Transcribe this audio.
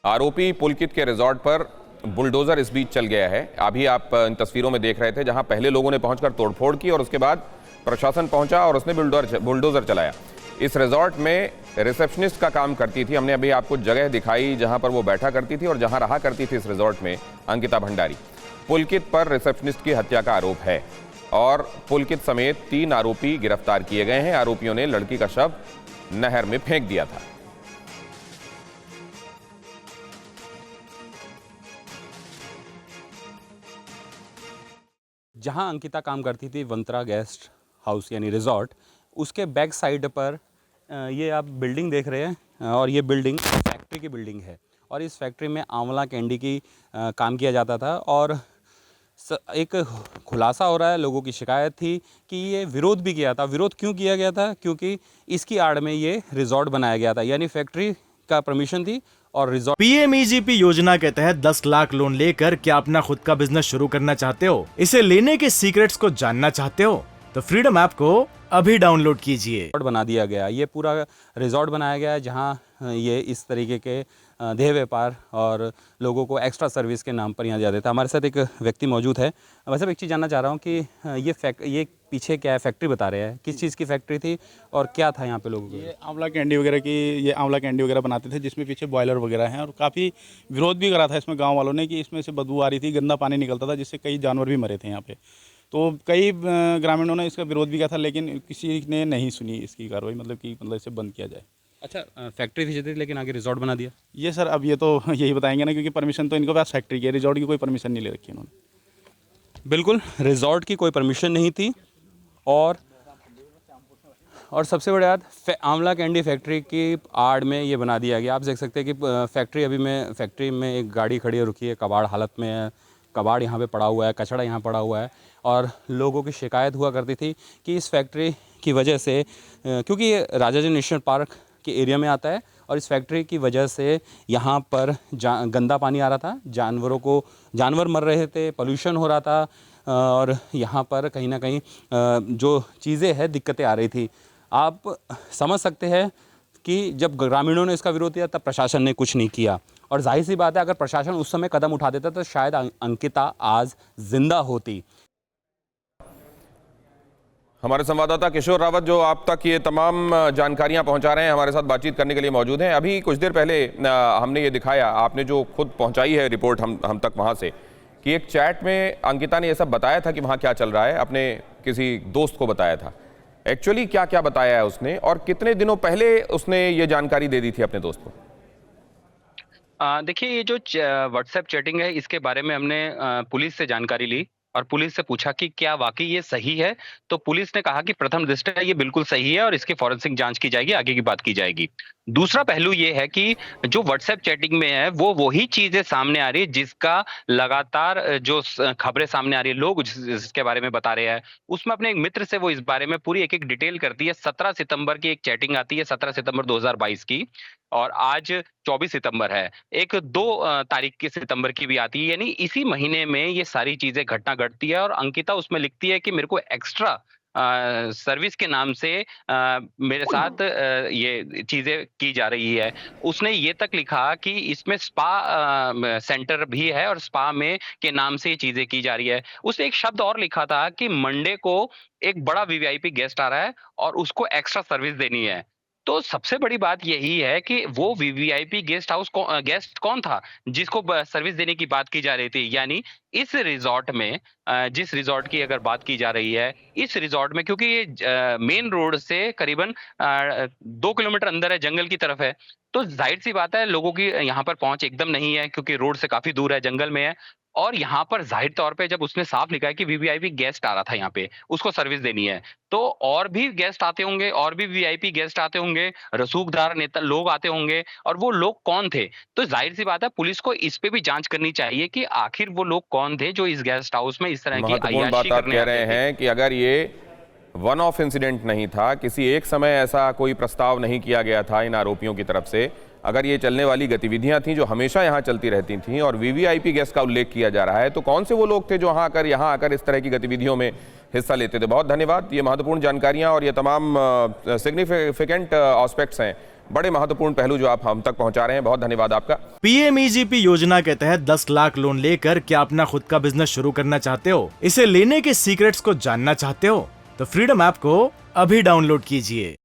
आरोपी पुलकित के रिजॉर्ट पर बुलडोजर इस बीच चल गया है। अभी आप इन तस्वीरों में देख रहे थे जहां पहले लोगों ने पहुंचकर तोड़फोड़ की और उसके बाद प्रशासन पहुंचा और उसने बुलडोजर चलाया। इस रिजॉर्ट में रिसेप्शनिस्ट का काम करती थी। हमने अभी आपको जगह दिखाई जहां पर वो बैठा करती थी और जहां रहा करती थी इस रिजॉर्ट में अंकिता भंडारी। पुलकित पर रिसेप्शनिस्ट की हत्या का आरोप है और पुलकित समेत 3 आरोपी गिरफ्तार किए गए हैं। आरोपियों ने लड़की का शव नहर में फेंक दिया था। जहां अंकिता काम करती थी वंत्रा गेस्ट हाउस यानी रिजॉर्ट, उसके बैक साइड पर ये आप बिल्डिंग देख रहे हैं और ये बिल्डिंग फैक्ट्री की बिल्डिंग है और इस फैक्ट्री में आंवला कैंडी की काम किया जाता था। और एक खुलासा हो रहा है, लोगों की शिकायत थी कि ये विरोध भी किया था। विरोध क्यों किया गया था? क्योंकि इसकी आड़ में ये रिजॉर्ट बनाया गया था, यानी फैक्ट्री का परमिशन थी और रिजॉर्ट। पीएमईजीपी योजना के तहत 10 लाख लोन लेकर क्या अपना खुद का बिजनेस शुरू करना चाहते हो? इसे लेने के सीक्रेट्स को जानना चाहते हो? तो फ्रीडम ऐप को अभी डाउनलोड कीजिए। बना दिया गया, ये पूरा रिजॉर्ट बनाया गया है जहां ये इस तरीके के देह व्यापार और लोगों को एक्स्ट्रा सर्विस के नाम पर यहाँ दिया देता है। हमारे साथ एक व्यक्ति मौजूद है। वैसे एक चीज़ जानना चाह रहा हूँ कि ये पीछे क्या है, फैक्ट्री बता रहे हैं, किस चीज़ की फैक्ट्री थी और क्या था यहाँ पे लोगों को? ये आंवला कैंडी वगैरह बनाते थे, जिसमें पीछे बॉयलर वगैरह हैं और काफ़ी विरोध भी करा था इसमें गाँव वालों ने कि इसमें से बदबू आ रही थी, गंदा पानी निकलता था जिससे कई जानवर भी मरे थे यहाँ पे। तो कई ग्रामीणों ने इसका विरोध भी किया था, लेकिन किसी ने नहीं सुनी इसकी कार्रवाई, मतलब इसे बंद किया जाए। अच्छा, फैक्ट्री थी लेकिन आगे रिजॉर्ट बना दिया। ये सर अब ये तो यही बताएंगे ना, क्योंकि परमिशन तो इनके पास फैक्ट्री की है, रिजॉर्ट की कोई परमिशन नहीं ले रखी इन्होंने। बिल्कुल, रिजॉर्ट की कोई परमिशन नहीं थी। और सबसे बड़ी बात, आंवला कैंडी फैक्ट्री की आड़ में ये बना दिया गया। आप देख सकते हैं कि फैक्ट्री में एक गाड़ी खड़ी है, रुकी है, कबाड़ हालत में है, कबाड़ यहाँ पे पड़ा हुआ है, कचरा यहाँ पड़ा हुआ है। और लोगों की शिकायत हुआ करती थी कि इस फैक्ट्री की वजह से, क्योंकि ये राजाजी नेशनल पार्क के एरिया में आता है और इस फैक्ट्री की वजह से यहाँ पर गंदा पानी आ रहा था, जानवर मर रहे थे, पोल्यूशन हो रहा था और यहाँ पर कहीं ना कहीं जो चीज़ें हैं दिक्कतें आ रही थी। आप समझ सकते हैं कि जब ग्रामीणों ने इसका विरोध किया तब प्रशासन ने कुछ नहीं किया। और जाहिर सी बात है, अगर प्रशासन उस समय कदम उठा देता तो शायद अंकिता आज जिंदा होती। हमारे संवाददाता किशोर रावत जो आप तक ये तमाम जानकारियां पहुंचा रहे हैं, हमारे साथ बातचीत करने के लिए मौजूद हैं। अभी कुछ देर पहले हमने ये दिखाया, आपने जो खुद पहुंचाई है रिपोर्ट हम तक वहां से, कि एक चैट में अंकिता ने ये सब बताया था कि वहां क्या चल रहा है, अपने किसी दोस्त को बताया था। एक्चुअली क्या क्या बताया है उसने और कितने दिनों पहले उसने ये जानकारी दे दी थी अपने दोस्त को? देखिए, ये जो व्हाट्सएप चैटिंग है, इसके बारे में हमने पुलिस से जानकारी ली और पुलिस से पूछा कि क्या वाकई ये सही है। तो पुलिस ने कहा कि प्रथम दृष्टया ये बिल्कुल सही है और इसकी फॉरेंसिक जांच की जाएगी, आगे की बात की जाएगी। दूसरा पहलू ये है कि जो व्हाट्सएप चैटिंग में है वो वही चीजें सामने आ रही है जिसका लगातार जो खबरें सामने आ रही है, लोग जिसके बारे में बता रहे हैं, उसमें अपने एक मित्र से वो इस बारे में पूरी एक डिटेल करती है। 17 सितंबर की एक चैटिंग आती है, 17 सितंबर 2022 की, और आज 24 सितंबर है। एक 2 तारीख की सितंबर की भी आती है, यानी इसी महीने में ये सारी चीजें घटना घटती है। और अंकिता उसमें लिखती है कि मेरे को एक्स्ट्रा सर्विस के नाम से मेरे साथ ये चीजें की जा रही है। उसने ये तक लिखा कि इसमें स्पा सेंटर भी है और स्पा में के नाम से ये चीजें की जा रही है। उसने एक शब्द और लिखा था कि मंडे को एक बड़ा वीवीआईपी गेस्ट आ रहा है और उसको एक्स्ट्रा सर्विस देनी है। तो सबसे बड़ी बात यही है कि वो वीवीआईपी गेस्ट कौन था जिसको सर्विस देने की बात की जा रही थी। यानी इस रिजॉर्ट में, जिस रिजॉर्ट की अगर बात की जा रही है, इस रिजॉर्ट में, क्योंकि ये मेन रोड से करीबन 2 किलोमीटर अंदर है, जंगल की तरफ है, तो जाहिर सी बात है लोगों की यहाँ पर पहुंच एकदम नहीं है, क्योंकि रोड से काफी दूर है, जंगल में है। और यहाँ पर जाहिर तौर पे जब उसने साफ लिखा है कि वीवीआईपी गेस्ट आ रहा था यहाँ पे, उसको सर्विस देनी है, तो और भी गेस्ट आते होंगे, और भी वीआईपी गेस्ट आते होंगे, रसूखदार नेता लोग आते होंगे, और वो लोग कौन थे? तो जाहिर सी बात है पुलिस को इस पे भी जांच करनी चाहिए कि आखिर वो लोग कौन थे जो इस गेस्ट हाउस में इस तरह की महत्वपूर्ण बात आप कह रहे हैं कि अगर ये वन ऑफ इंसिडेंट नहीं था, किसी एक समय ऐसा कोई प्रस्ताव नहीं किया गया था इन आरोपियों की तरफ से, अगर ये चलने वाली गतिविधियां थी जो हमेशा यहाँ चलती रहती थी और वीवीआईपी गेस्ट का उल्लेख किया जा रहा है, तो कौन से वो लोग थे जो यहाँ आकर इस तरह की गतिविधियों में हिस्सा लेते थे? बहुत धन्यवाद, ये महत्वपूर्ण जानकारियां और ये तमाम सिग्निफिकेंट एस्पेक्ट्स हैं बड़े महत्वपूर्ण पहलू जो आप हम तक पहुंचा रहे हैं, बहुत धन्यवाद आपका। पीएमईजीपी योजना के तहत 10 लाख लोन लेकर क्या अपना खुद का बिजनेस शुरू करना चाहते हो? इसे लेने के सीक्रेट्स को जानना चाहते हो? तो फ्रीडम ऐप को अभी डाउनलोड कीजिए।